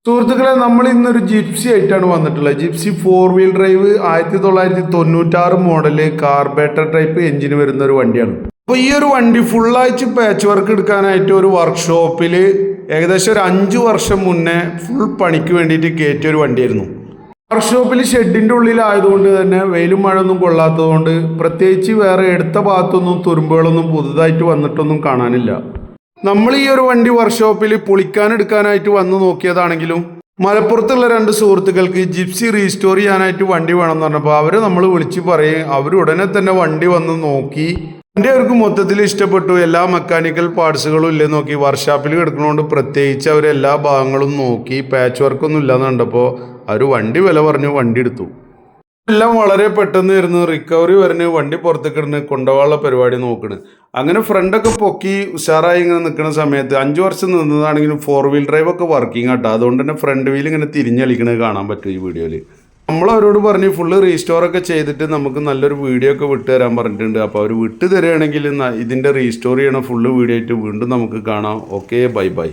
സുഹൃത്തുക്കളെ, നമ്മൾ ഇന്നൊരു ജിപ്സി ആയിട്ടാണ് വന്നിട്ടുള്ളത്. Gypsy 4 wheel drive 1996 model carburettor type engine വരുന്ന ഒരു വണ്ടിയാണ്. അപ്പോൾ ഈ ഒരു വണ്ടി ഫുള്ളായിട്ട് പാച്ച് വർക്ക് എടുക്കാനായിട്ട് ഒരു വർക്ക്ഷോപ്പിൽ ഏകദേശം ഒരു 5 വർഷം മുന്നേ ഫുൾ പണിക്ക് വേണ്ടിയിട്ട് കയറ്റിയ ഒരു വണ്ടിയായിരുന്നു. വർക്ക്ഷോപ്പിൽ ഷെഡിൻ്റെ ഉള്ളിലായതുകൊണ്ട് തന്നെ വെയിലും മഴയൊന്നും കൊള്ളാത്തതുകൊണ്ട് പ്രത്യേകിച്ച് വേറെ എടുത്ത ഭാഗത്തൊന്നും തുരുമ്പുകളൊന്നും പുതുതായിട്ട് വന്നിട്ടൊന്നും കാണാനില്ല. നമ്മൾ ഈ ഒരു വണ്ടി വർക്ക്ഷോപ്പിൽ പൊളിക്കാനെടുക്കാനായിട്ട് വന്ന് നോക്കിയതാണെങ്കിലും മലപ്പുറത്തുള്ള 2 സുഹൃത്തുക്കൾക്ക് ജിപ്സി റീസ്റ്റോർ ചെയ്യാനായിട്ട് വണ്ടി വേണമെന്ന് പറഞ്ഞപ്പോൾ അവർ നമ്മൾ വിളിച്ച് പറയും. അവർ ഉടനെ തന്നെ വണ്ടി വന്ന് നോക്കി. വണ്ടി അവർക്ക് മൊത്തത്തിൽ ഇഷ്ടപ്പെട്ടു. എല്ലാ മെക്കാനിക്കൽ പാർട്സുകളും ഇല്ലേ നോക്കി. വർക്ക്ഷോപ്പിൽ കിടക്കുന്നതുകൊണ്ട് പ്രത്യേകിച്ച് അവർ എല്ലാ ഭാഗങ്ങളും നോക്കി. പാച്ച് വർക്കൊന്നും ഇല്ലയെന്ന് കണ്ടപ്പോൾ അവർ വണ്ടി വില പറഞ്ഞു വണ്ടി എടുത്തു. എല്ലാം വളരെ പെട്ടെന്ന് വരുന്നു. റിക്കവറി വരുന്നു, വണ്ടി പുറത്തേക്ക് ഇടുന്നു, കൊണ്ടുപോകാനുള്ള പരിപാടി നോക്കണ്. അങ്ങനെ ഫ്രണ്ടൊക്കെ പൊക്കി ഉഷാറായി ഇങ്ങനെ നിൽക്കുന്ന സമയത്ത് 5 വർഷം നിന്നതാണെങ്കിലും 4 വീൽ ഡ്രൈവ് ഒക്കെ വർക്കിംഗ് ആട്ടോ. അതുകൊണ്ട് തന്നെ ഫ്രണ്ട് വീൽ ഇങ്ങനെ തിരിഞ്ഞളിക്കണത് കാണാൻ പറ്റും ഈ വീഡിയോയിൽ. നമ്മൾ അവരോട് പറഞ്ഞ് ഫുള്ള് റീസ്റ്റോറൊക്കെ ചെയ്തിട്ട് നമുക്ക് നല്ലൊരു വീഡിയോ ഒക്കെ വിട്ടു തരാൻ പറഞ്ഞിട്ടുണ്ട്. അപ്പോൾ അവർ വിട്ടു തരികയാണെങ്കിൽ ഇതിൻ്റെ റീസ്റ്റോർ ചെയ്യണ ഫുള്ള് വീഡിയോ ആയിട്ട് വീണ്ടും നമുക്ക് കാണാം. Okay, bye bye.